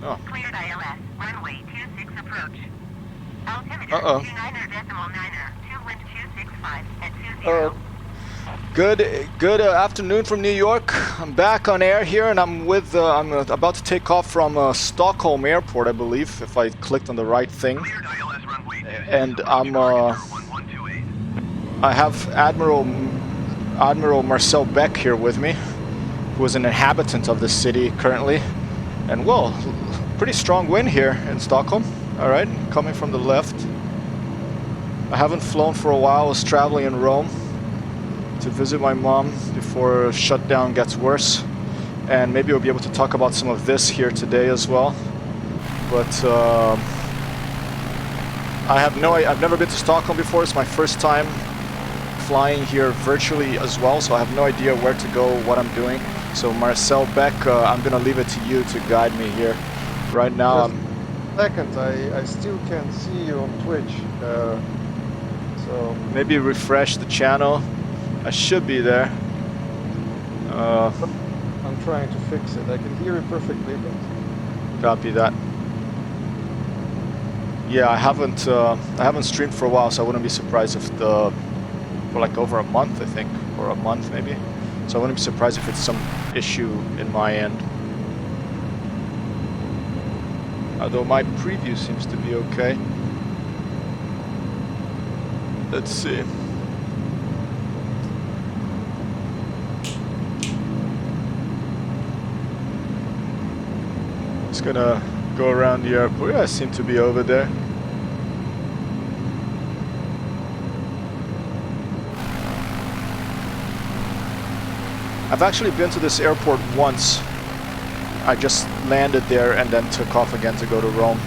Oh. Cleared ILS, runway 26 approach. Altimeter Uh-oh. 29er, 2 wind 265 at 20. Good afternoon from New York. I'm back on air here, and I'm with. I'm about to take off from Stockholm Airport, I believe, if I clicked on the right thing. And I have Admiral Marcel Beck here with me, who is an inhabitant of the city currently. And well, pretty strong wind here in Stockholm. All right, coming from the left. I haven't flown for a while. I was traveling in Rome to visit my mom before shutdown gets worse, and maybe we'll be able to talk about some of this here today as well. But I've never been to Stockholm before. It's my first time flying here virtually as well, so I have no idea where to go, what I'm doing. So Marcel Beck, I'm gonna leave it to you to guide me here. Right now, Second, I still can't see you on Twitch, so maybe refresh the channel. I should be there. I'm trying to fix it. I can hear it perfectly, but Copy that. Yeah, I haven't streamed for a while, so I wouldn't be surprised if for like over a month, I think, or a month maybe. So I wouldn't be surprised if it's some issue in my end. Although my preview seems to be okay. Let's see. Just gonna go around the airport. Yeah, I seem to be over there. I've actually been to this airport once. I just landed there and then took off again to go to Rome.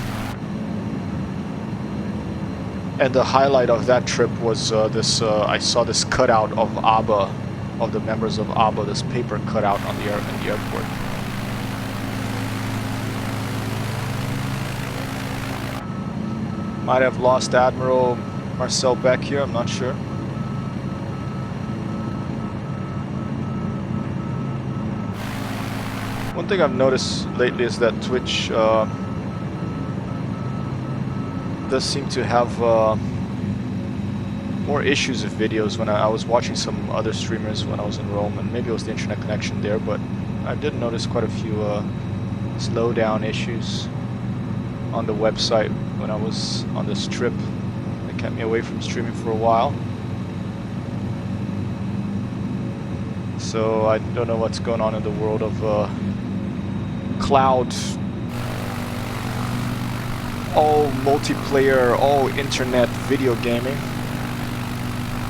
And the highlight of that trip was I saw this cutout of ABBA, of the members of ABBA, this paper cutout on in the airport. Might have lost Admiral Marcel Beck here, I'm not sure. One thing I've noticed lately is that Twitch does seem to have more issues with videos. When I was watching some other streamers when I was in Rome, and maybe it was the internet connection there, but I did notice quite a few slowdown issues on the website when I was on this trip. It kept me away from streaming for a while. So I don't know what's going on in the world of cloud, all multiplayer, all internet video gaming.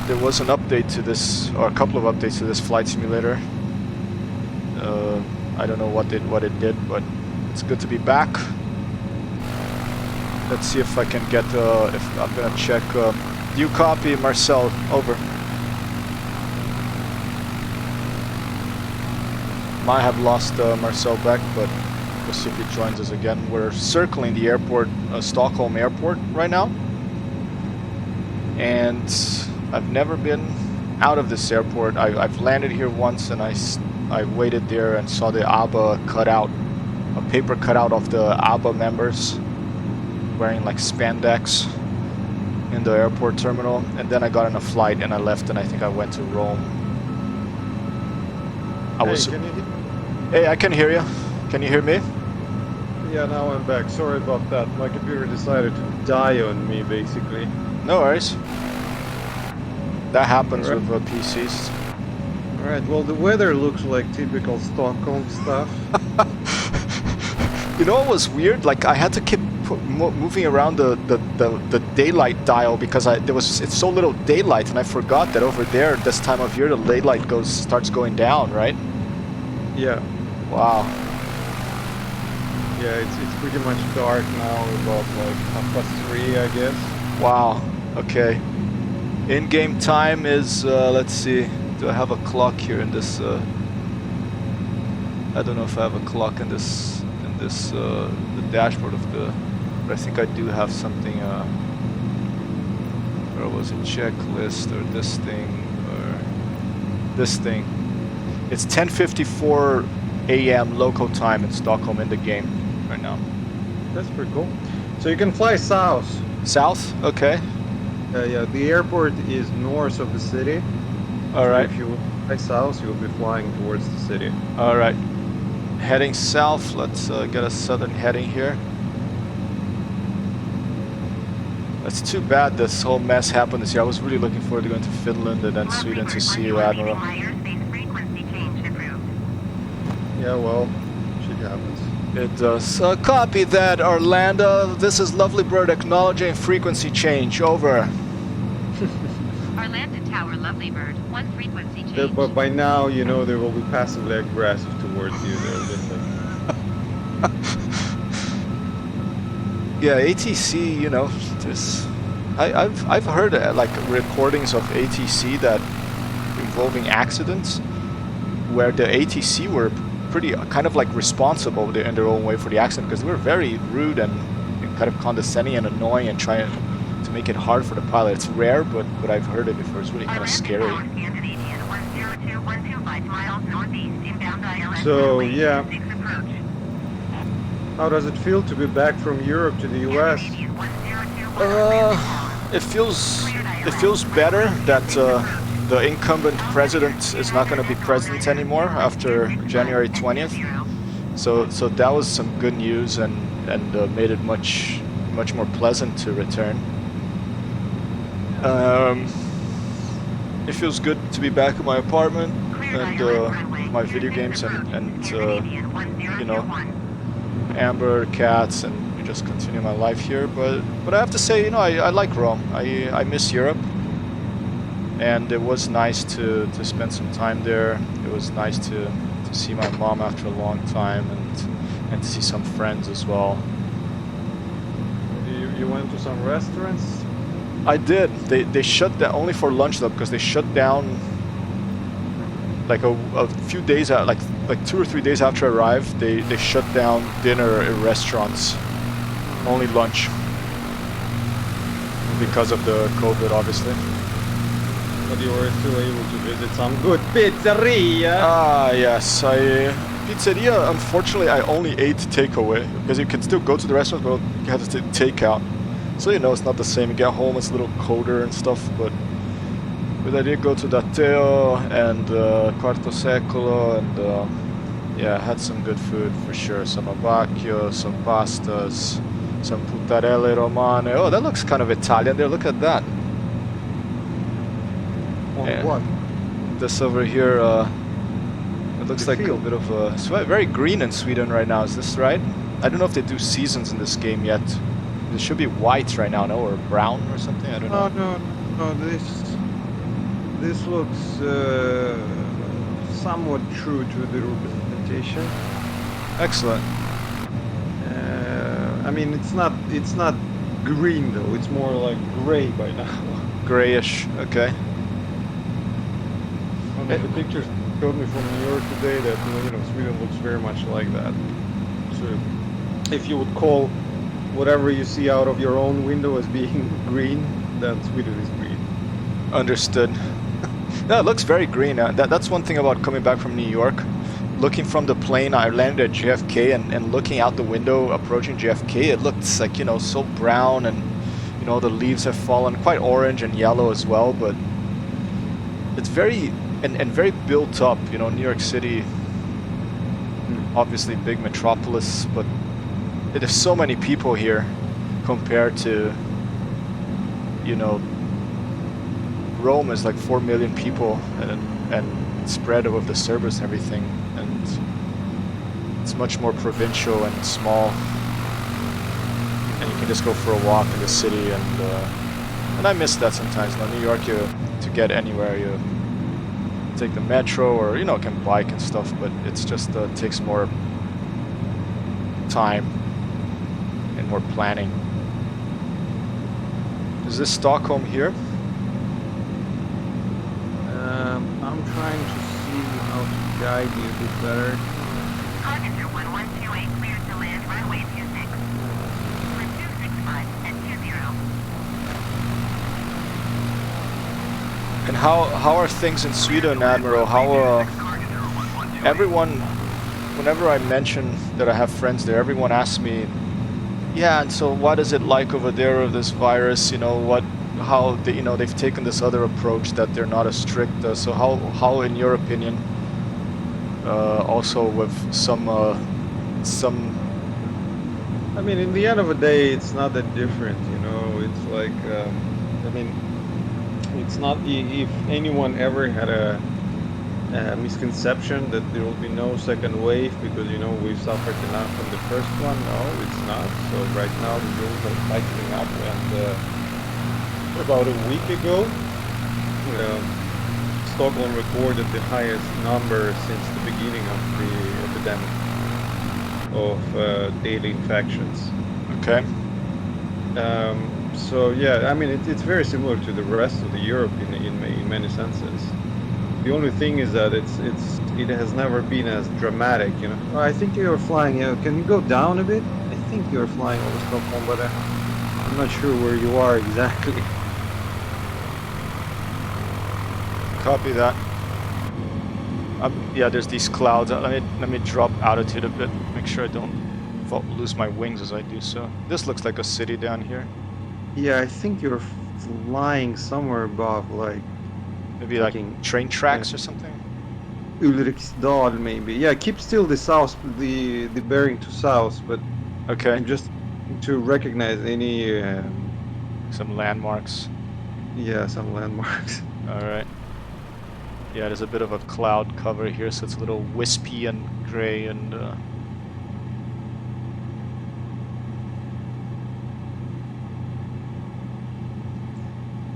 There was an update to this, or a couple of updates to this flight simulator. I don't know what it did, but it's good to be back. Let's see if I can get, if I'm gonna check, do you copy, Marcel? Over. Might have lost Marcel Beck, but we'll see if he joins us again. We're circling the airport, Stockholm Airport right now. And I've never been out of this airport. I've landed here once, and I waited there and saw the ABBA cutout, a paper cutout of the ABBA members wearing like spandex in the airport terminal. And then I got on a flight and I left, and I think I went to Rome. Hey, I can hear you. Can you hear me? yeah, now I'm back. Sorry about that. My computer decided to die on me, basically. No worries. That happens with PCs. Alright, well, the weather looks like typical Stockholm stuff. You know what was weird? Like, I had to keep moving around the daylight dial because it's so little daylight, and I forgot that over there this time of year the daylight starts going down, right? Yeah. Wow. Yeah, it's pretty much dark now, about like 3:30, I guess. Wow. Okay. In-game time is let's see. Do I have a clock here in this? I don't know if I have a clock in this the dashboard of the. But I think I do have something. Where was it? Checklist or this thing or this thing. It's 10:54 a.m. local time in Stockholm in the game right now. now. That's pretty cool. So you can fly south. South? Okay. Yeah, the airport is north of the city. All So right. if you fly south, you'll be flying towards the city. All right. Heading south. Let's get a southern heading here. It's too bad this whole mess happened this year. I was really looking forward to going to Finland and then Sweden to see you, Admiral. Yeah, well, shit happens. It does. Copy that, Orlando. This is Lovely Bird acknowledging frequency change. Over. Orlando Tower, Lovely Bird. 1 frequency change. But by now, you know they will be passively aggressive towards you there, Linda. Yeah, ATC. You know, this. I've heard like recordings of ATC that involving accidents, where the ATC were pretty kind of like responsible in their own way for the accident because they were very rude and kind of condescending and annoying and trying to make it hard for the pilot. It's rare, but I've heard it before. It's really kind of scary. So yeah, how does it feel to be back from Europe to the US? It feels better that the incumbent president is not going to be president anymore after January 20th. So that was some good news and made it much more pleasant to return. It feels good to be back in my apartment and my video games and you know, Amber, cats, and just continue my life here. But I have to say, you know, I like Rome. I miss Europe. And it was nice to spend some time there. It was nice to see my mom after a long time and to see some friends as well. You went to some restaurants? I did. They shut down only for lunch though, because they shut down like a few days out, like 2 or 3 days after I arrived. They shut down dinner in restaurants, only lunch because of the COVID, obviously. But you were still able to visit some good pizzeria. Ah, yes. Pizzeria, unfortunately, I only ate takeaway because you can still go to the restaurant, but you have to take out. So, you know, it's not the same. You get home, it's a little colder and stuff, but I did go to Dateo and Quarto Secolo and yeah, I had some good food for sure. Some abbacchio, some pastas, some puttarelle romane. Oh, that looks kind of Italian there. Look at that. On what? This over here, it looks like a bit of a... It's very green in Sweden right now, is this right? I don't know if they do seasons in this game yet. It should be white right now, no? Or brown or something, I don't know. No, this looks somewhat true to the representation. Excellent. I mean, it's not green though, it's more like gray by now. Grayish, okay. The pictures showed me from New York today that you know Sweden looks very much like that. So if you would call whatever you see out of your own window as being green, then Sweden is green. Understood. No, it looks very green. That's one thing about coming back from New York. Looking from the plane, I landed at JFK and looking out the window approaching JFK, it looks like, you know, so brown and, you know, the leaves have fallen, quite orange and yellow as well, but it's very... And very built up, you know, New York City, obviously big metropolis, but there's so many people here compared to, you know, Rome is like 4 million people and spread over the suburbs and everything, and it's much more provincial and small, and you can just go for a walk in the city, and I miss that sometimes. You know, New York, to get anywhere, you take the metro or, you know, can bike and stuff, but it's just takes more time and more planning. Is this Stockholm here? I'm trying to see how to guide you a bit better. Target 1128 cleared to land runway 26. With 265 at 20. And how are things in Sweden, Admiral? How everyone whenever I mention that I have friends there, everyone asks me, yeah, and so what is it like over there with this virus? You know, how they, they've taken this other approach that they're not as strict. So how, in your opinion, also with some, I mean, in the end of the day, it's not that different, you know. It's like, I mean, it's not. If anyone ever had a misconception that there will be no second wave because we've suffered enough from the first one, no, it's not. So right now the rules are tightening up, and about a week ago, Stockholm recorded the highest number since the beginning of the epidemic of daily infections. okay. So yeah, I mean it's very similar to the rest of the Europe in many senses. The only thing is that it has never been as dramatic, you know. Oh, I think you're flying. Can you go down a bit? I think you're flying over Stockholm, but I'm not sure where you are exactly. Copy that. Yeah, there's these clouds. Let me drop altitude a bit. Make sure I don't lose my wings as I do so. This looks like a city down here. Yeah, I think you're flying somewhere above, like Maybe like train tracks or something. Ulriksdal, maybe. Yeah, keep still the south, the bearing to south, but Okay. I'm just to recognize any. Some landmarks. Yeah, some landmarks. All right. Yeah, there's a bit of a cloud cover here, so it's a little wispy and gray and.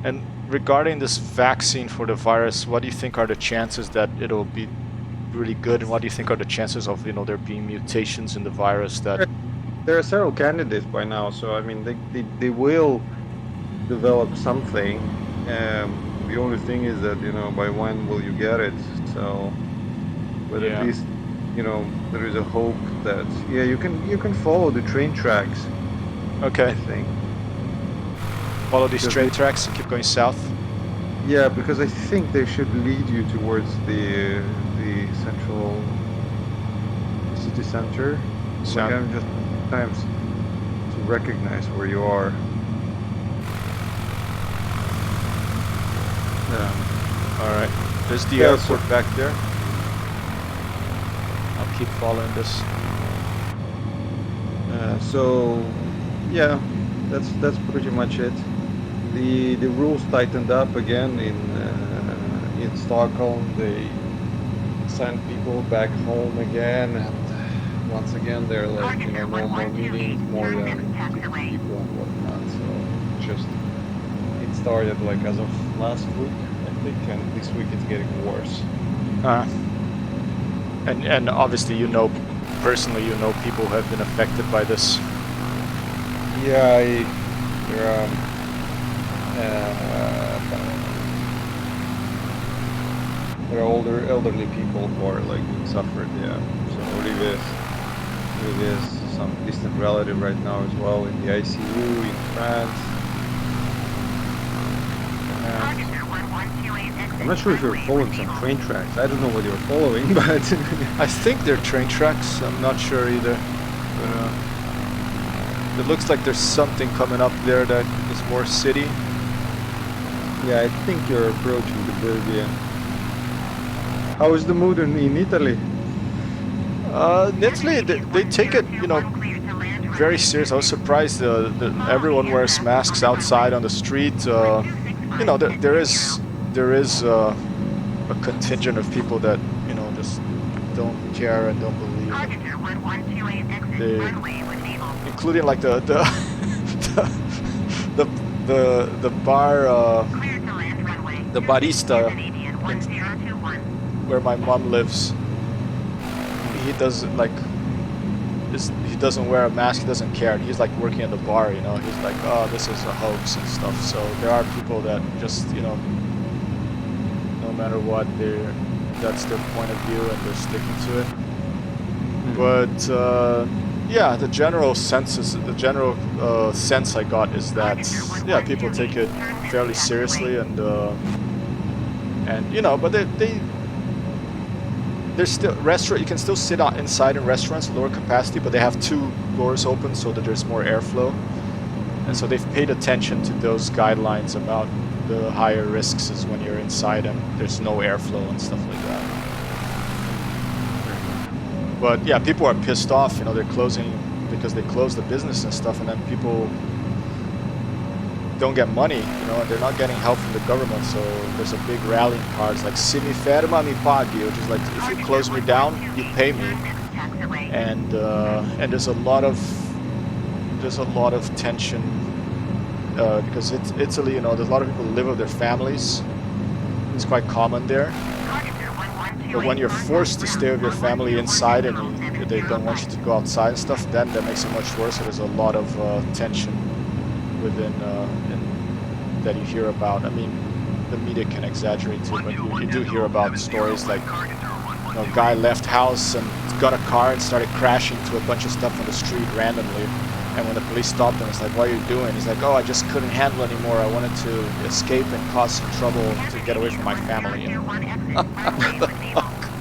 And regarding this vaccine for the virus, what do you think are the chances that it'll be really good, and what do you think are the chances of there being mutations in the virus that? There are several candidates by now, so I mean they will develop something. The only thing is that by when will you get it? So, but Yeah. at least there is a hope that you can follow the train tracks. Okay. I think. Follow these train tracks and keep going south. Yeah, because I think they should lead you towards the central city center. Like I'm just sometimes to recognize where you are. All right. There's the airport back there. I'll keep following this. So yeah, that's pretty much it. The rules tightened up again in Stockholm. They sent people back home again, and once again they're like no more meetings, more than 50 people and whatnot. So it started like as of last week, I think, and this week it's getting worse. And obviously personally people who have been affected by this. Yeah, there are elderly people who are like suffered. Yeah, so Olivia's some distant relative right now as well in the ICU in France. I'm not sure if you're following some train tracks. I don't know what you're following, but I think they're train tracks. I'm not sure either. It looks like there's something coming up there that is more city. Yeah, I think you're approaching the Bergia. How is the mood in Italy? In Italy, they take it, very serious. I was surprised that everyone wears masks outside on the street. There is a contingent of people that just don't care and don't believe. Including like the bar, the barista where my mom lives. He doesn't he doesn't wear a mask. He doesn't care. He's like working at the bar. He's like, oh, this is a hoax and stuff. So there are people that just no matter what, that's their point of view and they're sticking to it. But yeah, the general sense I got is that people take it fairly seriously, and but there's still restaurant. You can still sit out inside in restaurants, lower capacity, but they have 2 doors open so that there's more airflow. And so they've paid attention to those guidelines about the higher risks is when you're inside and there's no airflow and stuff like that. But yeah, people are pissed off. You know, they're closing because they close the business and stuff, and then people don't get money, you know, and they're not getting help from the government. So there's a big rallying card. It's like "Se mi ferma mi paghi," which is like, if you close me down, you pay me. And there's a lot of tension because it's Italy. You know, there's a lot of people who live with their families. It's quite common there. But when you're forced to stay with your family inside and they don't want you to go outside and stuff, then that makes it much worse. So there's a lot of tension within that you hear about. I mean, the media can exaggerate too, but you do hear about stories like, you know, a guy left house and got a car and started crashing to a bunch of stuff on the street randomly. And when the police stopped him, it's like, "What are you doing?" He's like, "Oh, I just couldn't handle anymore. I wanted to escape and cause some trouble to get away from my family." You know?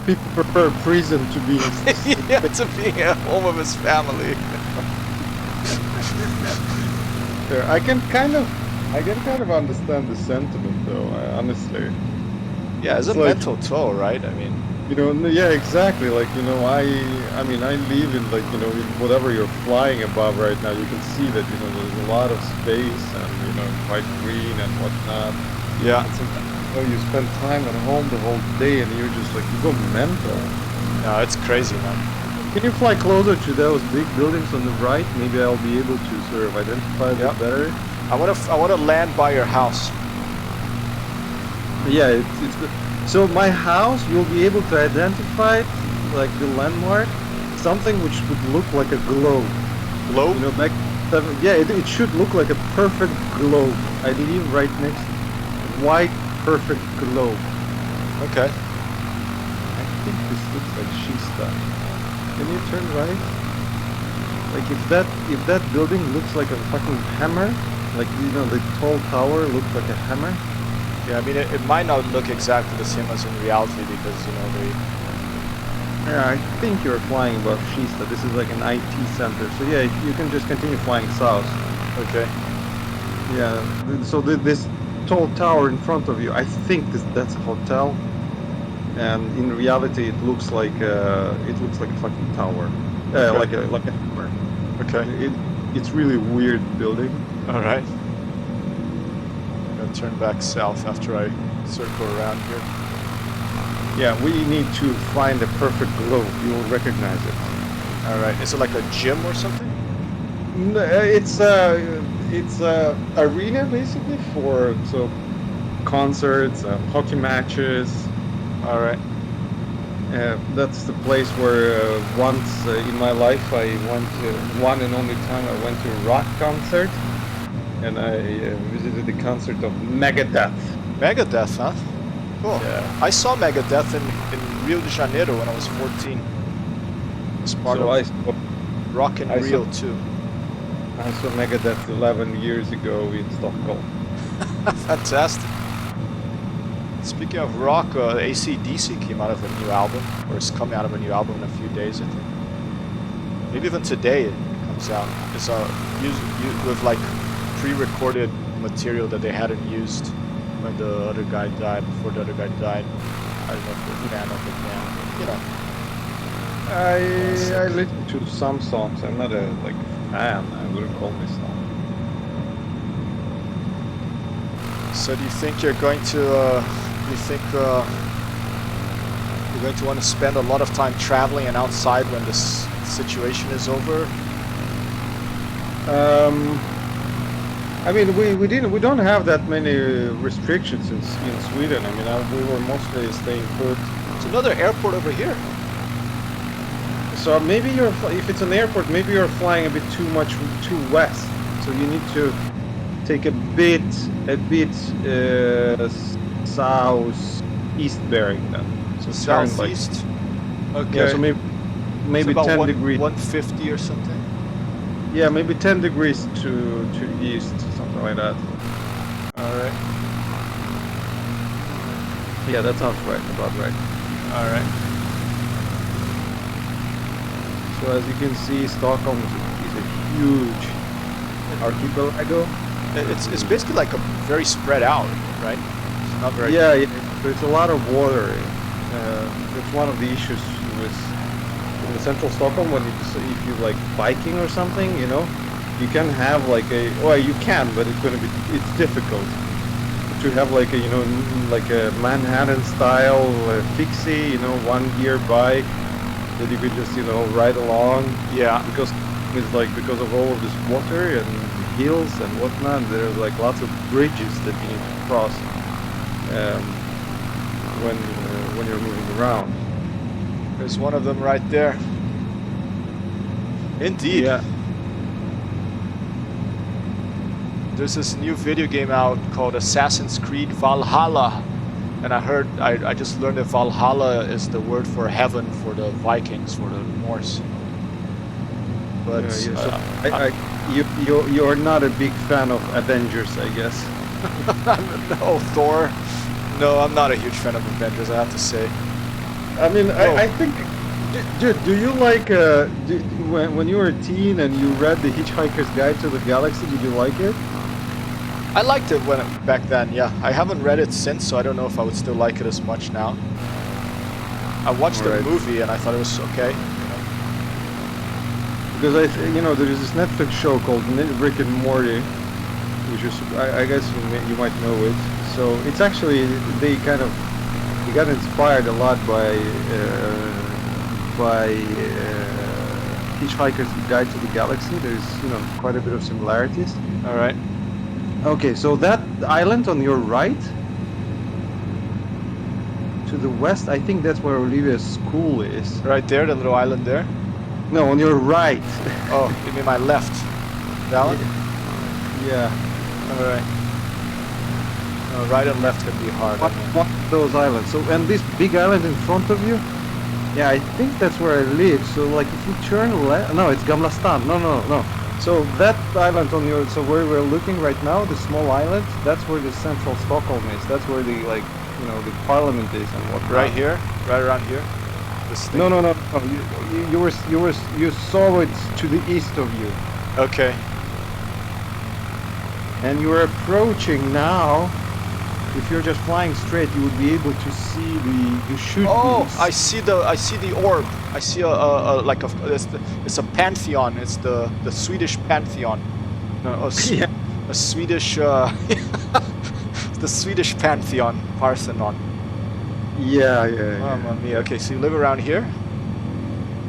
People prefer prison to be. Yeah, to being at home with his family. I can kind of understand the sentiment, though. Honestly, Yeah, it's a like, mental toll, right? I mean, you know, yeah, exactly. Like, you know, I mean, I live in, like, you know, in whatever you're flying above right now. You can see that, you know, there's a lot of space and, you know, quite green and whatnot. yeah. And sometimes, you know, you spend time at home the whole day and you're just like, you go mental. No, it's crazy, man. Can you fly closer to those big buildings on the right? Maybe I'll be able to sort of identify a bit better. I wanna land by your house. Yeah, it's good. So my house, you'll be able to identify, like, the landmark, something which would look like a globe. Globe? You know, back yeah, it should look like a perfect globe. I live right next to white perfect globe. Okay. I think this looks like Shista. Can you turn right? Like, if that building looks like a fucking hammer, like, you know, the tall tower looks like a hammer. Yeah, I mean, it might not look exactly the same as in reality because, you know, Yeah, I think you're flying above Shista. This is like an IT center. So yeah, you can just continue flying south. okay. Yeah. So this tall tower in front of you, I think that's a hotel. And in reality, it looks like a fucking tower. Okay. Like a hammer. Okay. It's really weird building. All right. I'm gonna turn back south after I circle around here. Yeah, we need to find a perfect globe. You will recognize it. All right. Is it like a gym or something? No, it's a arena basically for concerts, hockey matches. All right. That's the place where once in my life I went to, one and only time I went to a rock concert, and I visited the concert of Megadeth. Megadeth, huh? Cool. Yeah. I saw Megadeth in Rio de Janeiro when I was 14. It's part So of I saw, Rock in I Rio saw- too. I saw Megadeth 11 years ago in Stockholm. Fantastic. Speaking of rock, AC/DC came out of a new album, or is coming out of a new album in a few days, I think. Maybe even today it comes out. It's with like pre-recorded material that they hadn't used when the other guy died, before the other guy died. I don't know if you're a fan of the band, you know. I listen to some songs. I'm not a fan. I wouldn't call myself. So do you think you're going to, you're going to want to spend a lot of time traveling and outside when this situation is over? I mean, we don't have that many restrictions in Sweden. I mean, we were mostly staying put. It's another airport over here. So maybe if it's an airport, maybe you're flying a bit too west. So you need to take a bit southeast bearing then. So turn, like, Southeast? Okay. yeah, so maybe It's about 10 degrees. 150 or something? Yeah, maybe 10 degrees to east, something like that. Alright. Yeah, that sounds right, about right. Alright. So as you can see, Stockholm is a huge archipelago. It's basically like a very spread out, right? It's not very. Yeah, there's a lot of water. It's one of the issues with in the central Stockholm when if you like biking or something, you know, you can have like well, you can, but it's difficult to have like a, you know, like a Manhattan style fixie, you know, one gear bike that you could just, you know, ride along. Yeah. Because it's like because of all of this water and hills and whatnot, there's like lots of bridges that you need to cross when you're moving around. There's one of them right there. Indeed. Yeah. There's this new video game out called Assassin's Creed Valhalla, and I just learned that Valhalla is the word for heaven for the Vikings, for the Norse. But you're not a big fan of Avengers, I guess. no, Thor. No, I'm not a huge fan of Avengers, I have to say. I mean, I think, dude, do you like when you were a teen and you read The Hitchhiker's Guide to the Galaxy? Did you like it? I liked it back then, yeah. I haven't read it since, so I don't know if I would still like it as much now. I watched the movie and I thought it was okay. Because you know, there is this Netflix show called Rick and Morty, which is, I guess you might know it. So it's actually, they got inspired a lot by Hitchhiker's Guide to the Galaxy. There's, you know, quite a bit of similarities. All right. Okay, so that island on your right, to the west, I think that's where Olivia's school is. Right there, the little island there? No, on your right. Oh, you mean my left? That one? Yeah. All right. Right and left can be hard. One of those islands. So, and this big island in front of you? Yeah, I think that's where I live. So, like, if you turn left, no, it's Gamla Stan. No. So that island on your, so where we're looking right now, the small island, that's where the central Stockholm is. That's where the, like, you know, the parliament is and whatnot. Right here, right around here. This thing. No. You saw it to the east of you. Okay. And you're approaching now. If you're just flying straight, you would be able to see you should. Oh, I see the orb. I see like it's a pantheon. It's the Swedish pantheon. No, a Swedish the Swedish pantheon, Parthenon. Yeah. Mamma mia. Okay, so you live around here?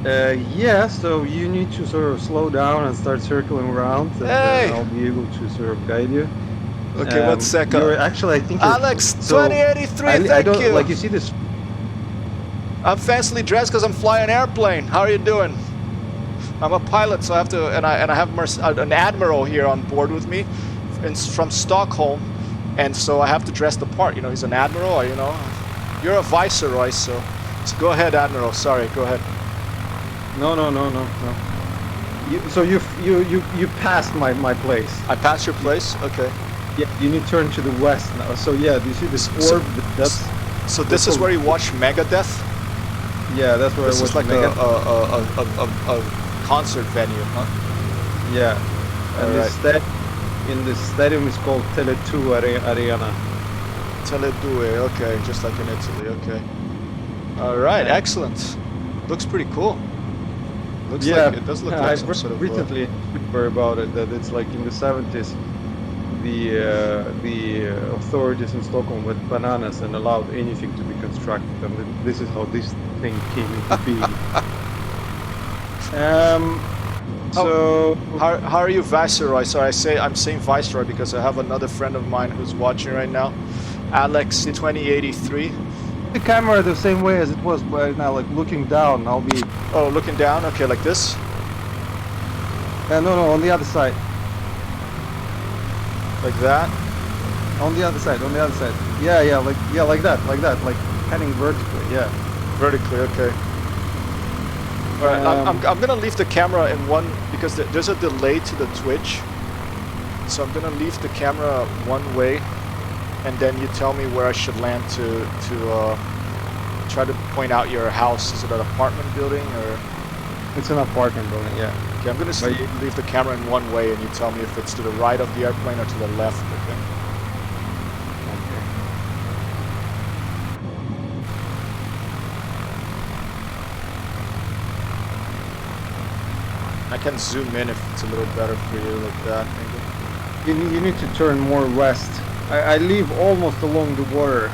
Yeah, so you need to sort of slow down and start circling around, and then I'll be able to sort of guide you. Okay, 1 second. Actually, I think Alex, so 2083, I don't, thank you. Like, you see this? I'm fancily dressed because I'm flying an airplane. How are you doing? I'm a pilot, so I have to, and I have an admiral here on board with me, from Stockholm, and so I have to dress the part. You know, he's an admiral. You know, you're a viceroy, so go ahead, admiral. Sorry, go ahead. No. So you passed my place. I passed your place. Okay. Yeah, you need to turn to the west now. So yeah, do you see this orb? So this is where you watch Megadeth? Yeah, that's where this I watch is like a concert venue, huh? Yeah. And in the stadium is called Tele2 Arena. Tele2, okay, just like in Italy, okay. All right, excellent. Looks pretty cool. Looks like it does look like some sort of. Recently heard about it that it's like in the 70s. The authorities in Stockholm went bananas and allowed anything to be constructed, and this is how this thing came into being. So how are you, Viceroy? Sorry, I'm saying Viceroy because I have another friend of mine who's watching right now, Alex 2083. The camera the same way as it was right now, like looking down. I'll be. Oh, looking down. Okay, like this. No, on the other side. Like that? On the other side. Yeah, like that, like heading vertically, yeah. Vertically, okay. Alright, I'm gonna leave the camera in one, because there's a delay to the Twitch. So I'm gonna leave the camera one way, and then you tell me where I should land to try to point out your house. Is it an apartment building or? It's an apartment building, yeah. Okay, I'm gonna But you- leave the camera in one way, and you tell me if it's to the right of the airplane or to the left. Okay. Okay. I can zoom in if it's a little better for you, like that. Maybe. You need to turn more west. I leave almost along the water.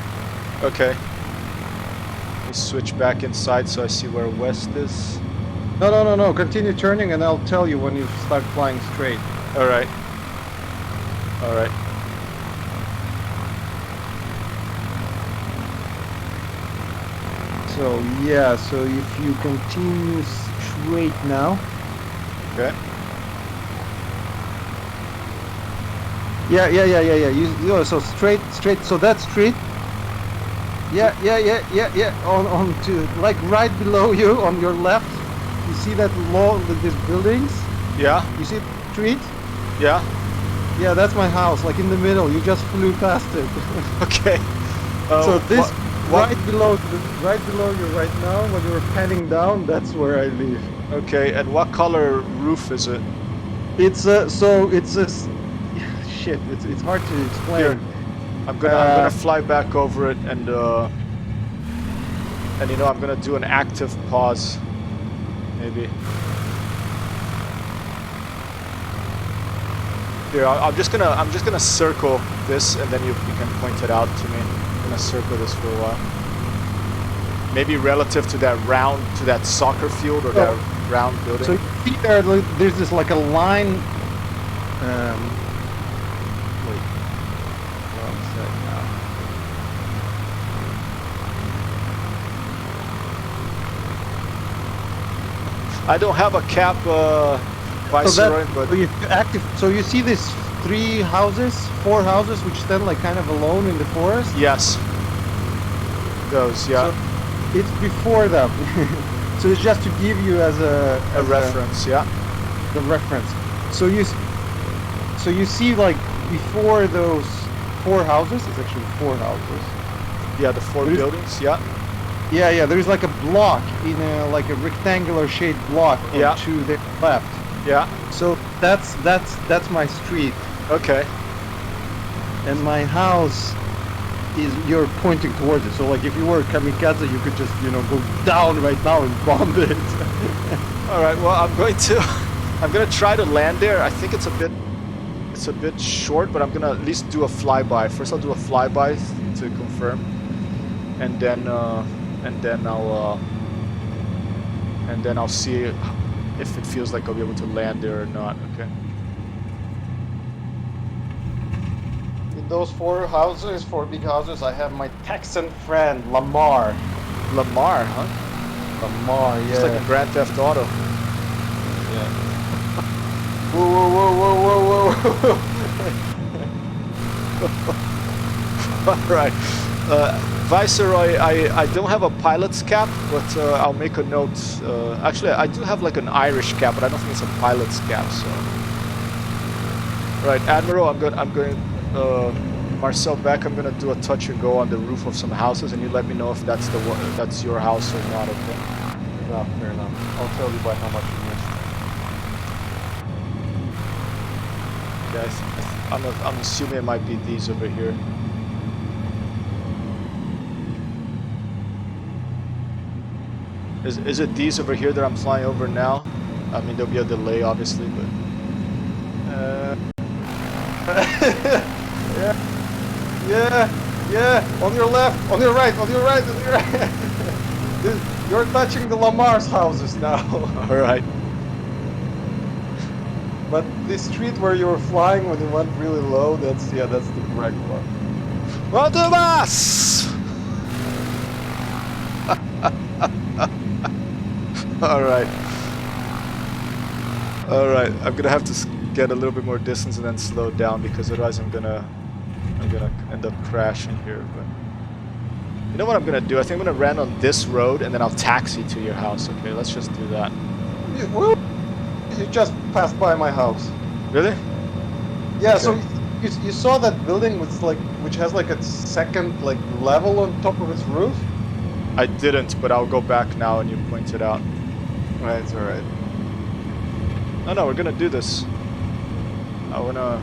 Okay. Let me switch back inside so I see where west is. No. Continue turning and I'll tell you when you start flying straight. All right. All right. So, yeah, so if you continue straight now. Okay. Yeah. You so straight. So that's straight. Yeah. On to like right below you on your left. You see that these buildings? Yeah. You see the street? Yeah. Yeah, that's my house. Like in the middle. You just flew past it. Okay. So this what- right below you right now, when you're panning down, that's where I live. Okay. And what color roof is it? It's shit. It's hard to explain. Here. I'm gonna fly back over it and you know I'm gonna do an active pause. Maybe. Here, I'm just gonna circle this, and then you can point it out to me. I'm gonna circle this for a while. Maybe relative to that soccer field or that round building. So you see there's this like a line. Wait. One sec now. I don't have a cap, Viceroy, but So you see these 4 houses which stand like kind of alone in the forest. yes, those, yeah, So it's before them. So it's just to give you as a reference, yeah. the reference. So you see like before those 4 houses. It's actually 4 houses. Yeah, the 4 buildings, yeah. Yeah. There's like a block in like a rectangular shaped block Yeah. to the left. Yeah, So that's my street, okay. and my house is you're pointing towards it. So like if you were kamikaze, you could just go down right now and bomb it. All right, well, I'm gonna try to land there. I think it's a bit short, but I'm gonna at least do a flyby. First, I'll do a flyby to confirm, and then I'll see if it feels like I'll be able to land there or not. Okay. In those 4 houses, 4 big houses, I have my Texan friend Lamar. Lamar, huh? Lamar, yeah. It's like a Grand Theft Auto. Yeah. Whoa. All right. Viceroy, I don't have a pilot's cap, but I'll make a note. Actually, I do have like an Irish cap, but I don't think it's a pilot's cap. So, right, Admiral, I'm going. Marcel Beck, I'm gonna do a touch and go on the roof of some houses, and you let me know if that's your house or not. Okay. No, fair enough. I'll tell you by how much you missed. Guys, I'm assuming it might be these over here. Is it these over here that I'm flying over now? I mean, there'll be a delay, obviously, but... Yeah. On your left, on your right. You're touching the Lamar's houses now. All right. But the street where you were flying when you went really low, that's the correct one. Vamos! All right. I'm gonna have to get a little bit more distance and then slow down, because otherwise I'm gonna end up crashing here. But you know what I'm gonna do? I think I'm gonna land on this road and then I'll taxi to your house. Okay, let's just do that. You just passed by my house. Really? Yeah. Okay. So you saw that building which has like a second like level on top of its roof. I didn't, but I'll go back now and you point it out. Right, it's alright. No, we're gonna do this. I wanna.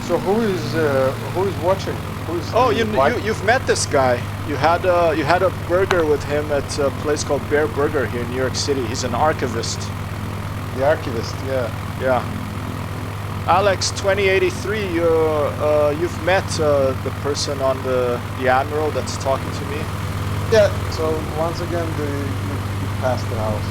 So who is watching? Who's Oh, the you've met this guy. You had a burger with him at a place called Bear Burger here in New York City. He's an archivist. the archivist? Yeah. Yeah. Alex 2083. You've met the person on the Admiral that's talking to me. Yeah. So once again, you passed the house.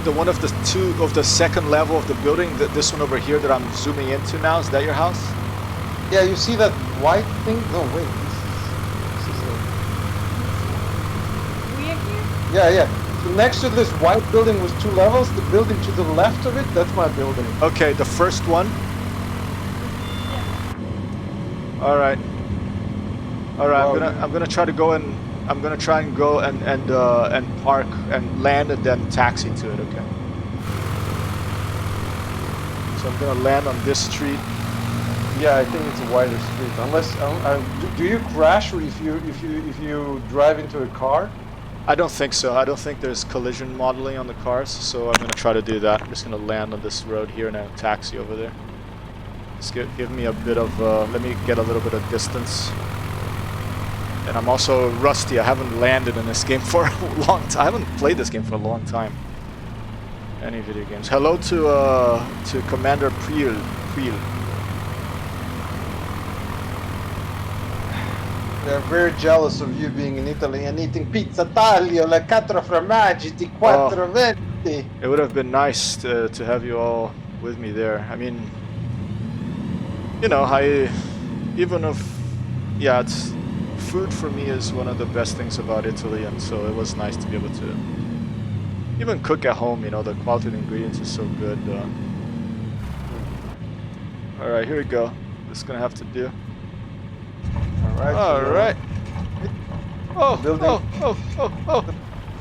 The one of the two of the second level of the building. This one over here that I'm zooming into now. Is that your house? Yeah, you see that white thing? No, wait. This is We are here? yeah. So next to this white building with 2 levels, the building to the left of it, that's my building. Okay, the first one. All right. Wow. I'm gonna try to go and I'm gonna try and go and park and land and then taxi to it. Okay. So I'm gonna land on this street. Yeah, I think it's a wider street. Unless, do you crash if you drive into a car? I don't think so. I don't think there's collision modeling on the cars, so I'm gonna try to do that. I'm just gonna land on this road here and then taxi over there. Just give me a bit of. Let me get a little bit of distance. And I'm also rusty. I haven't landed in this game for a long time. I haven't played this game for a long time. Any video games. Hello to Commander Priel. They're very jealous of you being in Italy and eating pizza taglio, le quattro formaggi, di quattro venti. It would have been nice to have you all with me there. I mean, you know, even if, yeah, it's food for me is one of the best things about Italy, and so it was nice to be able to even cook at home. You know, the quality of the ingredients is so good. All right, here we go. This is gonna have to do. Alright. All right. Oh, building- oh, oh, oh, oh,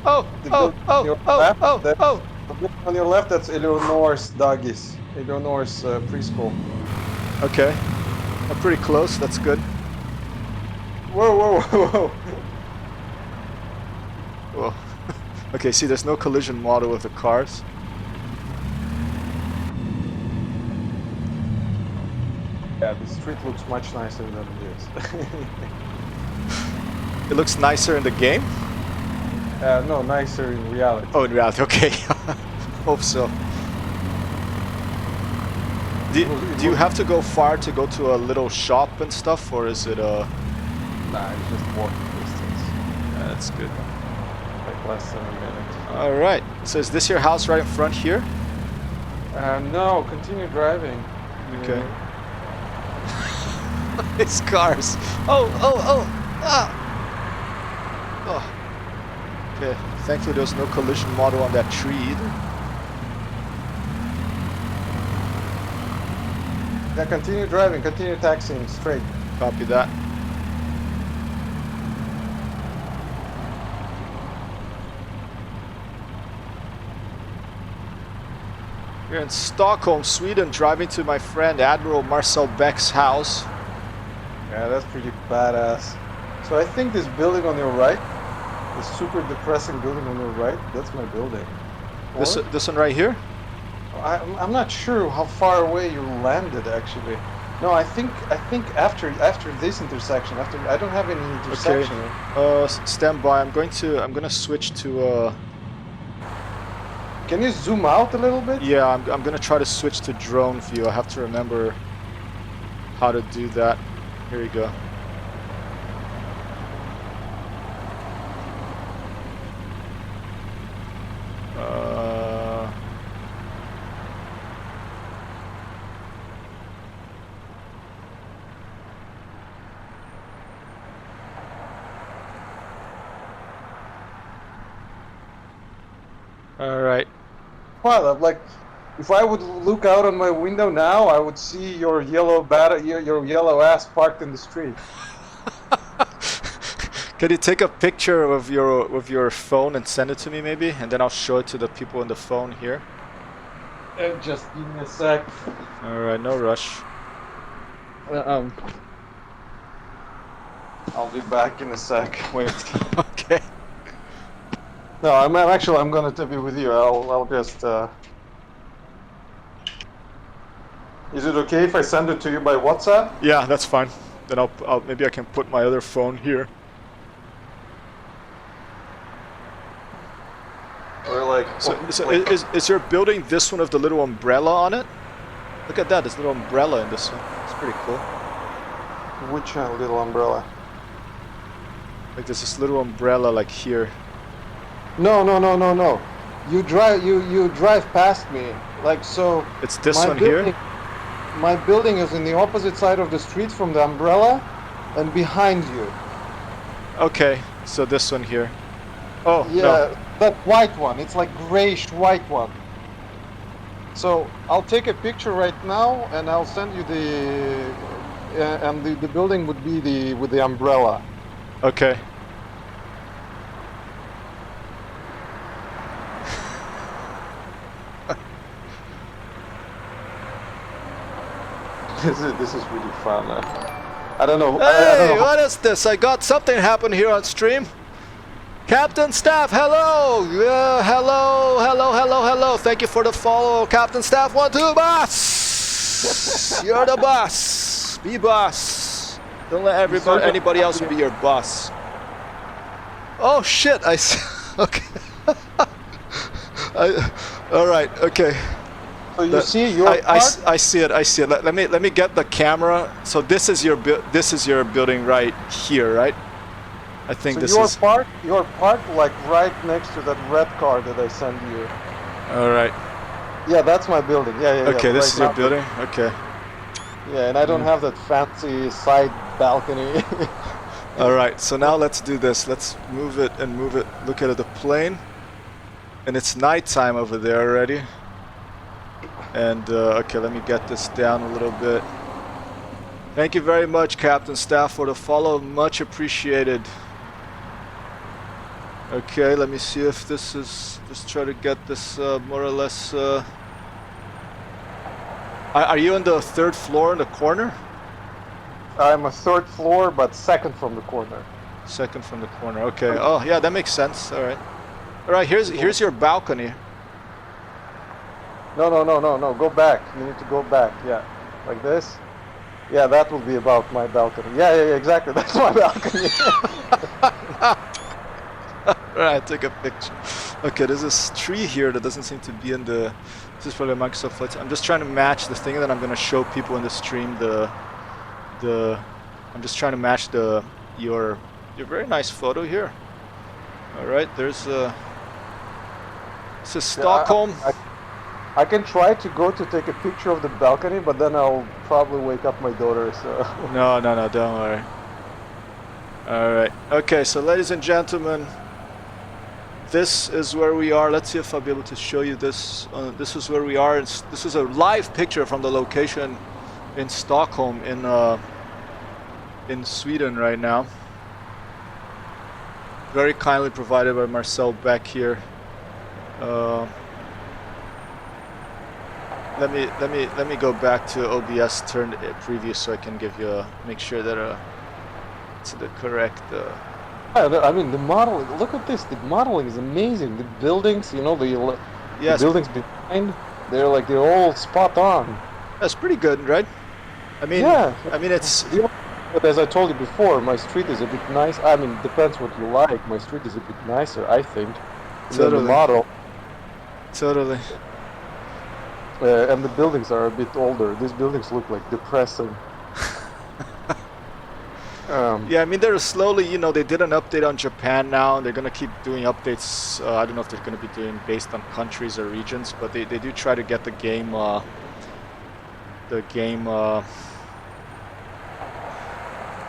oh, The oh, building on your oh, oh, left, oh, that's- oh. The building on your left, that's Eleanor's doggies. Eleanor's preschool. Okay, I'm pretty close. That's good. Whoa. Whoa. Okay, see, there's no collision model with the cars. Yeah, the street looks much nicer than it is. It looks nicer in the game. No, nicer in reality. Oh, in reality, okay. Hope so. Do you have to go far to go to a little shop and stuff, or is it a? Nah, it's just walking distance. Yeah, that's good. Like less than a minute. All right. So is this your house right in front here? No, continue driving. Okay. It's cars. Oh. Ah. Oh. Okay. Thankfully, there's no collision model on that tree either. Yeah, continue driving, continue taxiing straight. Copy that. We're in Stockholm, Sweden, driving to my friend Admiral Marcel Beck's house. Yeah, that's pretty badass. So I think this building on your right, the super depressing building on your right, that's my building. This one right here? I'm not sure how far away you landed actually. No, I think after this intersection, I don't have any intersection. Stand by. I'm gonna switch to Can you zoom out a little bit? yeah, I'm gonna try to switch to drone view. I have to remember how to do that. Here you go. All right. Well, like, if I would look out on my window now, I would see your yellow your yellow ass parked in the street. Can you take a picture of your phone and send it to me maybe, and then I'll show it to the people on the phone here. Just give me a sec. All right, no rush. I'll be back in a sec. Wait. Okay. No, I'm gonna be with you. I'll just. Is it okay if I send it to you by WhatsApp? Yeah, that's fine. Then I'll maybe I can put my other phone here. Or like. So is your building this one with the little umbrella on it? Look at that, this little umbrella in this one. It's pretty cool. Which little umbrella? Like there's this little umbrella like here. No. You drive past me, like so. It's this my one building, here? My building is in the opposite side of the street from the umbrella, and behind you. Okay, so this one here. Oh, Yeah, no. that white one. It's like grayish white one. So I'll take a picture right now, and I'll send you and the building would be with the umbrella. Okay. This is really fun. I don't know. I Hey, don't know. what is this? I got something happen here on stream. Captain Staff, hello! Hello. Thank you for the follow, Captain Staff. 1, 2, boss! You're the boss. Be boss. Don't let anybody else be your boss. Oh shit! I see. Okay. All right. Okay. So you see your part? I see it. I see it. Let me get the camera. So this is your building right here, right? I think So this your is. your part, like right next to that red car that I sent you. All right. Yeah, that's my building. Yeah. Okay, this right is your now. building. Okay. Yeah, and I don't have that fancy side balcony. All right. So now let's do this. Let's move it. Look at the plane. And it's nighttime over there already. And okay, let me get this down a little bit. Thank you very much, Captain Staff, for the follow. Much appreciated. Okay, let me see if this is. Just try to get this more or less. Are you on the 3rd floor in the corner? I'm a 3rd floor, but 2nd from the corner. 2nd from the corner. Okay. Oh, yeah, that makes sense. All right. All right. Here's your balcony. No. Go back. You need to go back. Yeah, like this. Yeah, that will be about my balcony. Yeah, exactly. That's my balcony. Alright, take a picture. Okay, there's this tree here that doesn't seem to be in the. This is probably a Microsoft Flight. I'm just trying to match the thing that I'm gonna show people in the stream. I'm just trying to match your very nice photo here. All right, there's this is Stockholm. I can try to go to take a picture of the balcony, but then I'll probably wake up my daughter. So. No, don't worry. All right. Okay, so ladies and gentlemen, this is where we are. Let's see if I'll be able to show you this. This is where we are. This is a live picture from the location in Stockholm, in Sweden right now. Very kindly provided by Marcel Beck here. Let me go back to OBS turn preview so I can give you make sure that it's the correct. I mean, the modeling. Look at this. The modeling is amazing. The buildings, the buildings behind, they're all spot on. That's pretty good, right? I mean, yeah. I mean, it's. But as I told you before, my street is a bit nice. I mean, depends what you like. My street is a bit nicer, I think, than the model. Totally. And the buildings are a bit older. These buildings look like depressing. Yeah, I mean, they're slowly, they did an update on Japan now. They're going to keep doing updates. I don't know if they're going to be doing based on countries or regions, but they do try to get the game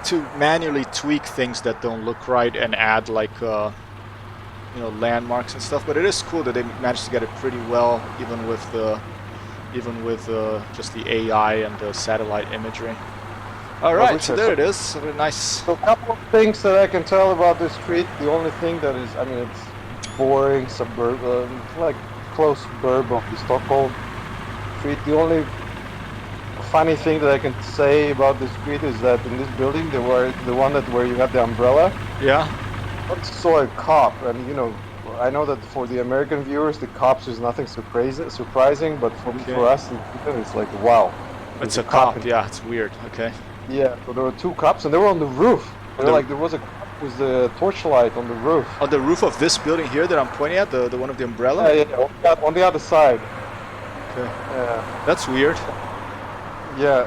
to manually tweak things that don't look right and add like landmarks and stuff. But it is cool that they managed to get it pretty well, even with just the AI and the satellite imagery. All right, so there it is. Very nice. So a couple of things that I can tell about this street. The only thing that is, I mean, it's boring suburban, like close suburb of the Stockholm street. The only funny thing that I can say about this street is that in this building, there were the one that where you had the umbrella. Yeah. I saw a cop, and I know that for the American viewers, the cops is nothing surprising, but Okay. for us, it's like wow. It's There's a cop. in- Yeah, it's weird. Okay. Yeah, so there were two cops, and they were on the roof. There was a cop with the torchlight on the roof. On the roof of this building here that I'm pointing at, the one of the umbrella. Yeah, on the other side. Okay. Yeah. That's weird. Yeah.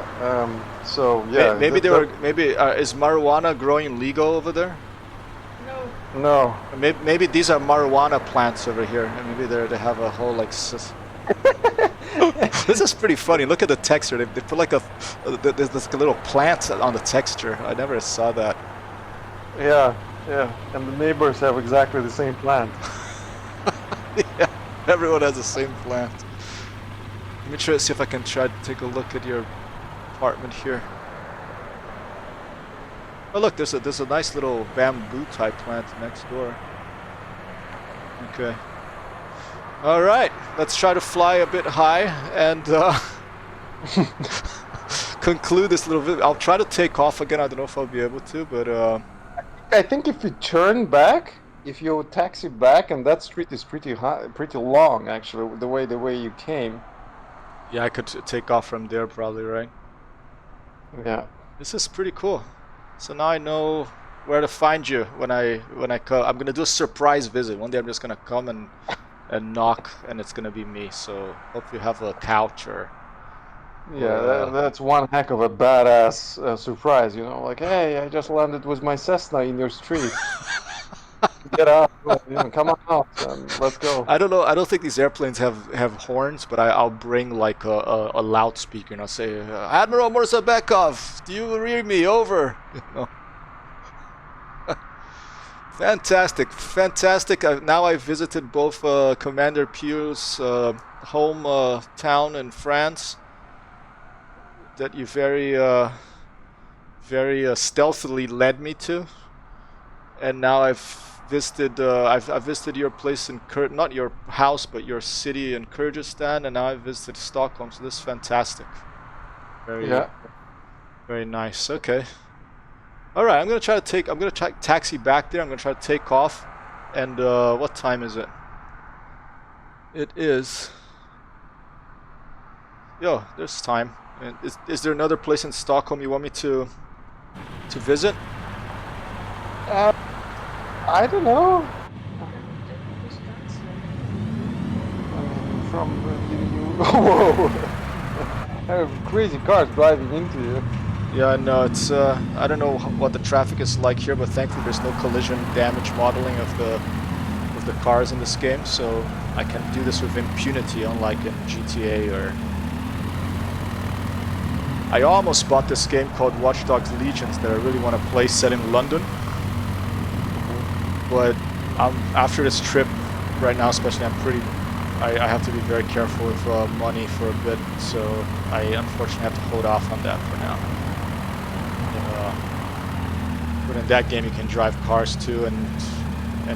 So yeah. Maybe they were. Maybe is marijuana growing legal over there? No. Maybe these are marijuana plants over here, and maybe they have a whole like. This is pretty funny. Look at the texture. They put like there's this little plant on the texture. I never saw that. Yeah. And the neighbors have exactly the same plant. Yeah, everyone has the same plant. Let me try to see if I can try to take a look at your apartment here. Oh look, there's a nice little bamboo type plant next door. Okay. All right, let's try to fly a bit high and conclude this little video. I'll try to take off again. I don't know if I'll be able to, but I think if you turn back, if you taxi back, and that street is pretty long actually, the way you came. yeah, I could take off from there probably, right? Yeah. This is pretty cool. So now I know where to find you when I come. I'm gonna do a surprise visit. One day I'm just gonna come and knock, and it's gonna be me. So hope you have a couch or. Yeah, that's one heck of a badass surprise, like, hey, I just landed with my Cessna in your street. Get out, come on out, let's go. I don't know. I don't think these airplanes have horns, but I'll bring like a loudspeaker and I'll say, Admiral Murzabekov, do you hear me? Over. Fantastic. Now I visited both Commander Pugh's home town in France that you very stealthily led me to, and now I've visited your place in not your house but your city in Kyrgyzstan, and now I've visited Stockholm. So this is fantastic. Very nice. Okay. All right, I'm gonna try taxi back there. I'm gonna try to take off. And what time is it? It is. Yo, there's time. And is there another place in Stockholm you want me to visit? I don't know. Whoa! I have crazy cars driving into you. Yeah, no, it's I don't know what the traffic is like here, but thankfully there's no collision damage modeling of the cars in this game, so I can do this with impunity, unlike in GTA or. I almost bought this game called Watch Dogs Legions that I really want to play, set in London. But after this trip, right now especially, I have to be very careful with money for a bit, so I unfortunately have to hold off on that for now. But in that game you can drive cars too, and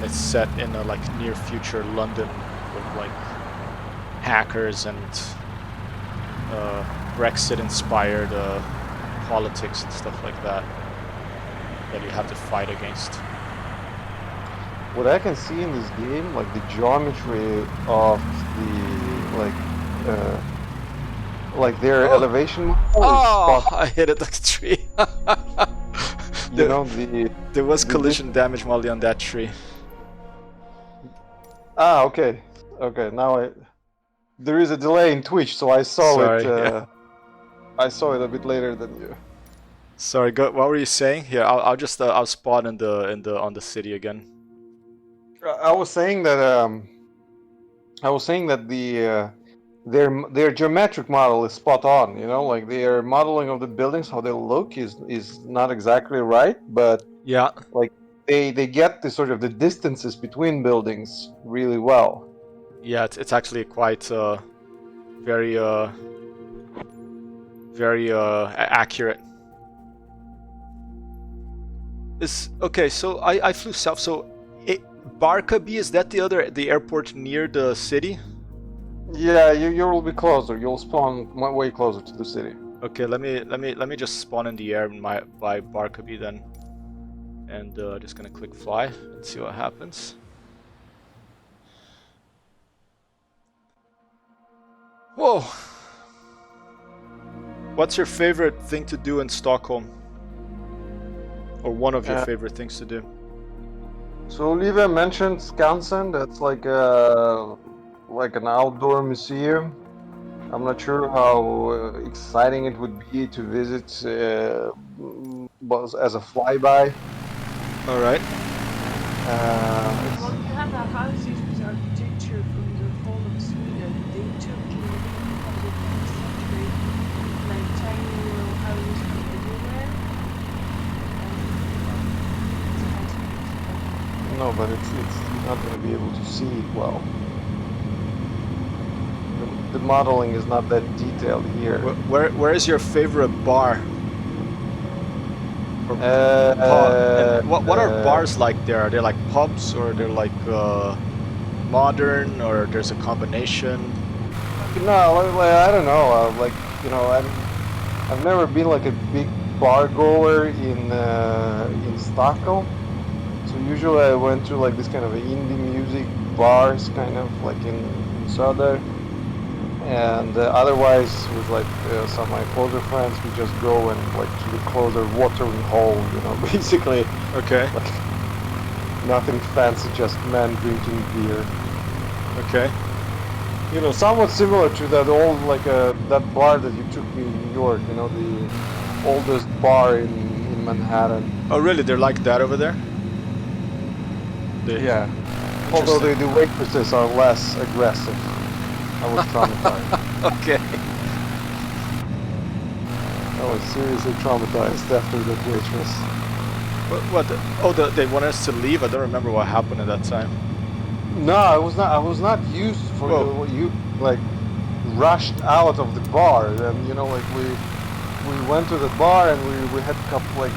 it's set in a like near future London with like hackers and Brexit-inspired politics and stuff like that you have to fight against. What I can see in this game, like the geometry of the like their elevation. I hit it like a tree. There was collision damage modeling on that tree. Ah, okay. Now there is a delay in Twitch, so I saw it. Yeah. I saw it a bit later than you. Sorry, what were you saying? Here, I'll spawn on the city again. I was saying that their geometric model is spot on. Like their modeling of the buildings, how they look is not exactly right, but yeah, like they get the sort of the distances between buildings really well. Yeah, it's actually quite very accurate. Okay, so I flew south. So Barkarby, is that the airport near the city? Yeah, you will be closer. You'll spawn way closer to the city. Okay, let me just spawn in the air by Barkaby then, and just gonna click fly and see what happens. Whoa! What's your favorite thing to do in Stockholm? Or one of your favorite things to do? So Olivia mentioned Skansen. That's like an outdoor museum. I'm not sure how exciting it would be to visit as a flyby. All right. Well, you have a houses with architecture from the fall of Sweden. They took in the beginning of the 20th century, like tiny little houses from everywhere. No, but it's not going to be able to see it well. The modeling is not that detailed here. Where is your favorite bar? Or pub? And what are bars like there? Are they like pubs, or they're like modern, or there's a combination? No, I don't know. Like, you know, I've never been like a big bar goer in Stockholm. So usually I went to like this kind of indie music bars, kind of like in Söder. And otherwise, with like some of my closer friends, we just go and like to the closer watering hole, you know, basically. Okay. Like, nothing fancy, just men drinking beer. Okay. You know, somewhat similar to that old like that bar that you took me in New York. You know, the oldest bar in Manhattan. Oh, really? They're like that over there? Yeah. Although the waitresses are less aggressive. I was traumatized. Okay. I was seriously traumatized after that waitress. What? Oh, they wanted us to leave. I don't remember what happened at that time. No, I was not used for you like rushed out of the bar, and you know, like we went to the bar and we had a cup like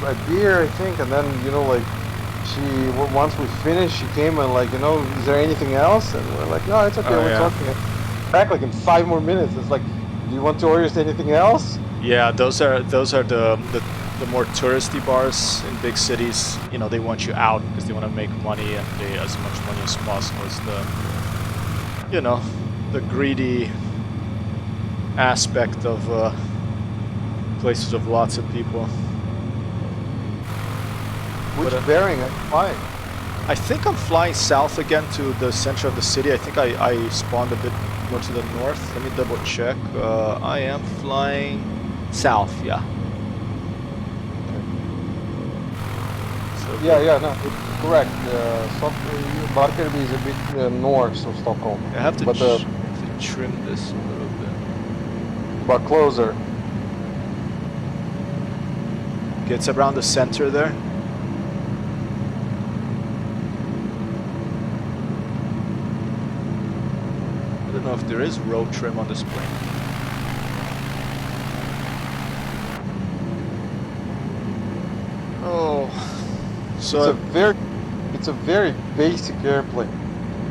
a beer, I think, and then you know, like once we finished, she came and like, you know, is there anything else? And we're like, no, it's okay, we're talking. Back like in 5 more minutes. It's like, do you want to order anything else? Yeah, those are the more touristy bars in big cities. You know, they want you out because they want to make money, and they as much money as possible. It's the, you know, the greedy aspect of places of lots of people. Which bearing are you flying? I think I'm flying south again to the center of the city. I think I spawned a bit more to the north. Let me double check. I am flying south, yeah. Yeah, no, correct. Barkarby is a bit north of Stockholm. I have to, to trim this a little bit. But closer. Okay, it's around the center there. I don't know if there is road trim on this plane. Oh, so it's a very basic airplane.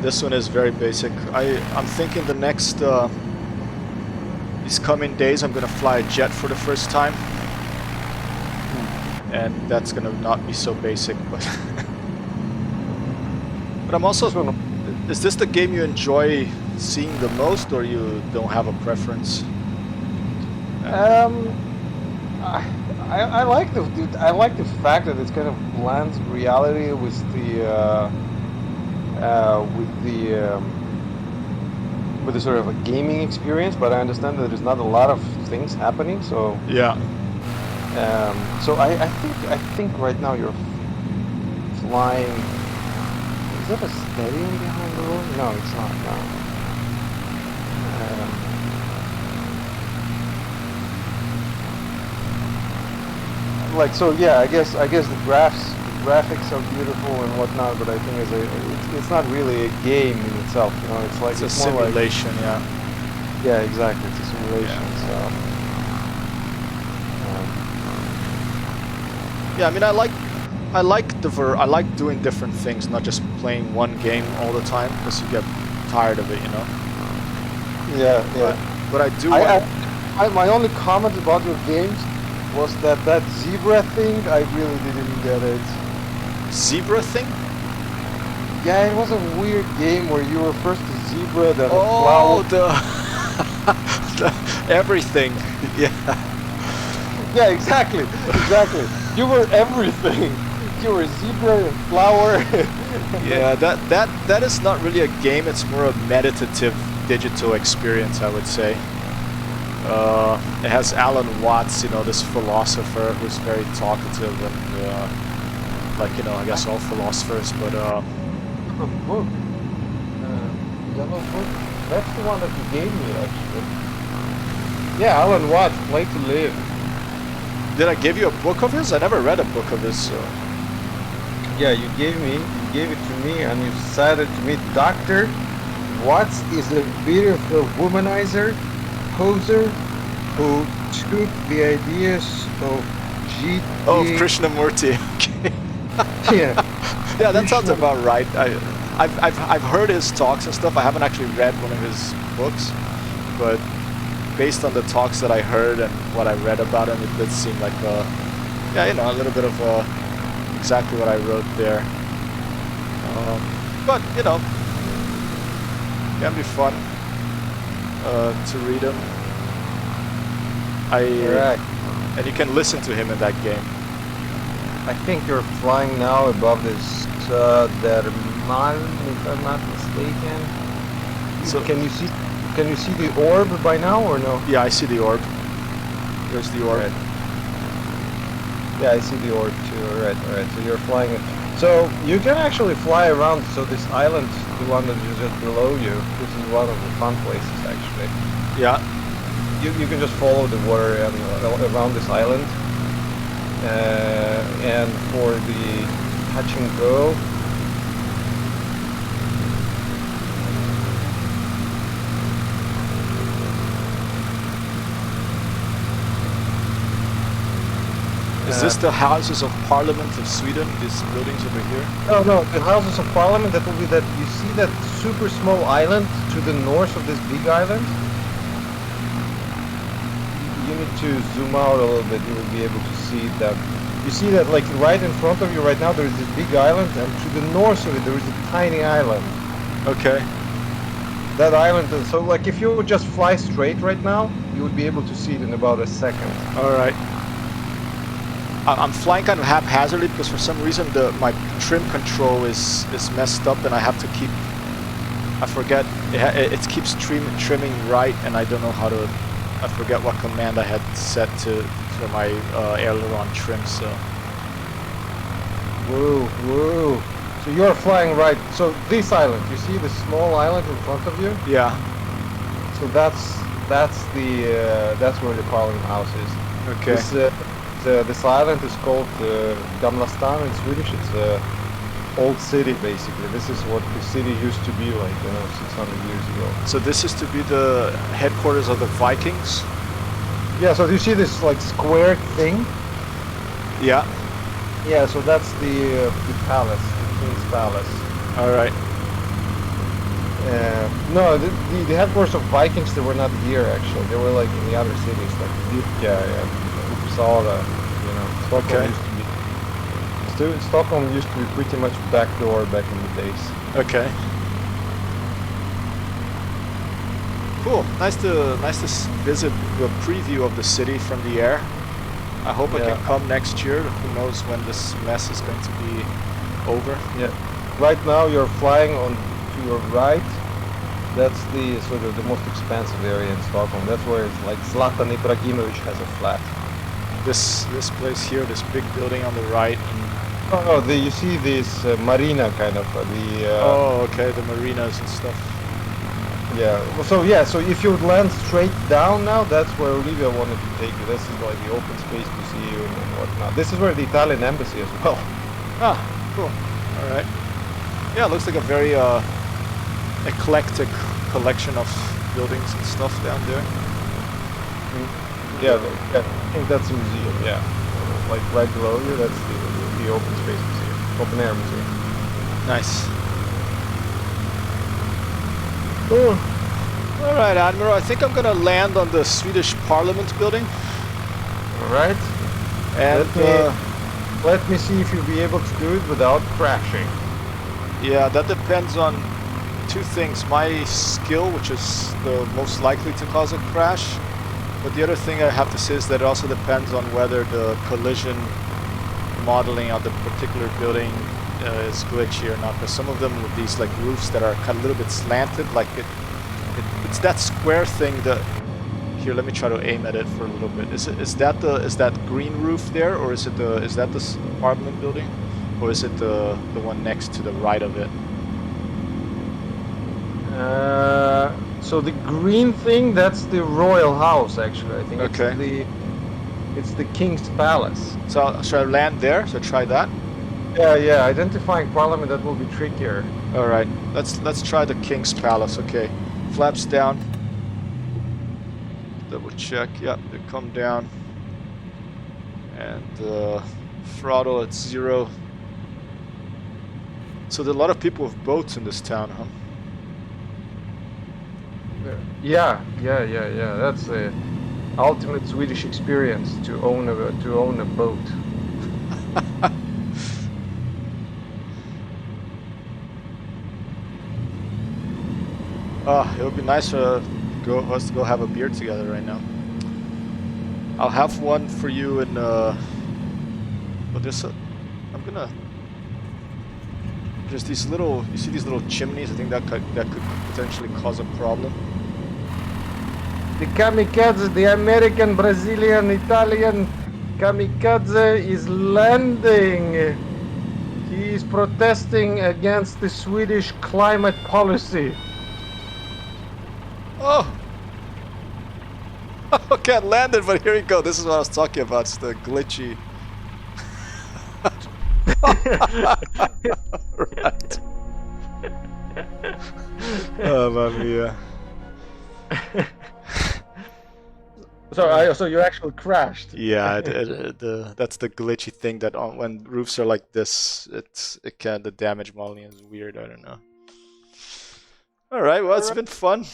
This one is very basic. I'm thinking the next these coming days I'm gonna fly a jet for the first time, and that's gonna not be so basic, but but I'm also. Is this the game you enjoy seeing the most, or you don't have a preference? I like the fact that it kind of blends reality with the sort of a gaming experience, but I understand that there's not a lot of things happening. So yeah. So I think right now you're flying. Is that a stadium behind the road? No, it's not. No. Like, so yeah, I guess the graphics are beautiful and whatnot, but I think it's not really a game in itself. You know, it's like it's a simulation. Like, yeah, exactly. It's a simulation. Yeah. So. Yeah, I mean, I like doing different things, not just playing one game all the time, because you get tired of it, you know. Yeah. But I do. my only comment about your games was that zebra thing. I really didn't get it. Zebra thing? Yeah, it was a weird game where you were first a zebra, then a Oh, flower. the everything. Yeah. Yeah, exactly, exactly. You were everything. You were zebra and flower. Yeah, that is not really a game. It's more a meditative digital experience, I would say. It has Alan Watts, you know, this philosopher who's very talkative and like, you know, I guess all philosophers, but Book. Yellow book. That's the one that you gave me, actually. Yeah, Alan Watts, Play to Live. did I give you a book of his? I never read a book of his. So. Yeah, you gave it to me, and you said it to me, Doctor. Watts is a beautiful womanizer, poser, who took the ideas of G. Oh, Krishnamurti. Okay. Yeah. Yeah, that sounds Krishna- about right. I've heard his talks and stuff. I haven't actually read one of his books, but based on the talks that I heard and what I read about him, it did seem like yeah, you know, a little bit of exactly what I wrote there. But you know, can be fun to read him. Correct. And you can listen to him in that game. I think you're flying now above this Derman, if I'm not mistaken. So Can you see the orb by now or no? yeah, I see the orb. There's the orb. Right. Yeah, I see the orb too. Alright, alright. So you're flying it. So you can actually fly around. So this island, the one that is just below you, this is one of the fun places actually. Yeah. You can just follow the water around this island. And for the touch and go, Is this the Houses of Parliament of Sweden? These buildings over here? no, the Houses of Parliament, that will be that, you see that super small island to the north of this big island? You need to zoom out a little bit, you will be able to see that. You see that like right in front of you right now there is this big island, and to the north of it there is a tiny island. Okay. That island, so like if you would just fly straight right now, you would be able to see it in about a second. Alright. I'm flying kind of haphazardly because for some reason my trim control is messed up and I have to keep, I forget, it keeps trimming right and I don't know how to, I forget what command I had set for my aileron trim, so. Whoa, whoa. So you're flying right, so this island, you see the small island in front of you? Yeah. So that's where the Parliament House is. Okay. This island is called Gamla stan in Swedish. It's a old city basically. This is what the city used to be like, 600 years ago. So this is to be the headquarters of the Vikings? Yeah. So you see this like square thing? Yeah. Yeah. So that's the palace, the king's palace. All right. No, the headquarters of Vikings, they were not here actually. They were like in the other cities, like Birka and Uppsala. Stockholm used to be. Stockholm used to be pretty much backdoor back in the days. Okay. Cool. Nice to visit the preview of the city from the air. I hope I can come next year. Who knows when this mess is going to be over? Yeah. Right now you're flying on to your right. That's the sort of the most expensive area in Stockholm. That's where it's like Zlatan Ibrahimovic has a flat. This place here, this big building on the right. Oh, you see this marina kind of oh, okay, the marinas and stuff. Yeah. So if you would land straight down now, that's where Olivia wanted to take you. This is like the open space museum and whatnot. This is where the Italian embassy as well. Ah, cool. All right. Yeah, it looks like a very eclectic collection of buildings and stuff down there. Yeah, I think that's a museum. Yeah, like right below you, that's the open space museum, open air museum. Nice. Cool. All right. right, Admiral. I think I'm gonna land on the Swedish Parliament building, All right. and Let me see if you'll be able to do it without crashing. yeah, that depends on two things: my skill, which is the most likely to cause a crash, but the other thing I have to say is that it also depends on whether the collision modeling of the particular building is glitchy or not. Because some of them with these like roofs that are kind of a little bit slanted, like it's that square thing that. Here, let me try to aim at it for a little bit. Is that green roof there, or is that the apartment building, or is it the one next to the right of it? So the green thing, that's the royal house. Actually, I think Okay. it's the king's palace. So should I land there? Should I try that? Yeah. Identifying parliament, that will be trickier. All right. Let's try the king's palace. Okay. Flaps down. Double check. Yep, they come down. And throttle at 0. So there are a lot of people with boats in this town, huh? Yeah. That's the ultimate Swedish experience to own a boat. It would be nice for us to go have a beer together right now. I'll have one for you in. But I'm gonna. There's these little. You see these little chimneys? I think that could potentially cause a problem. The kamikaze, the American, Brazilian, Italian kamikaze is landing. He is protesting against the Swedish climate policy. Oh! Okay, it landed, but here we go. This is what I was talking about. It's the glitchy. Right. Oh, mamma mia. So you actually crashed. Yeah, that's the glitchy thing that when roofs are like this, the damage modeling is weird. I don't know. All right, well, it's been fun.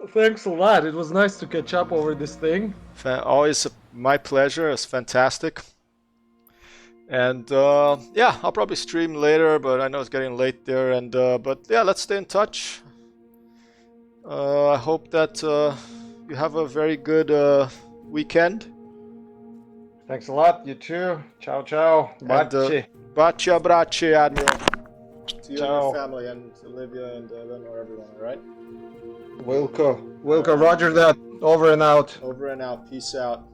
Thanks a lot. It was nice to catch up over this thing. Always my pleasure. It's fantastic. And yeah, I'll probably stream later, but I know it's getting late there. And but yeah, let's stay in touch. I hope that you have a very good weekend. Thanks a lot. You too. Ciao, ciao. Baci. Baci abbracci, Admiral. To you and Ciao. your family, and to Olivia and Evan or everyone, all right? Wilco. Roger that. Over and out. Over and out. Peace out.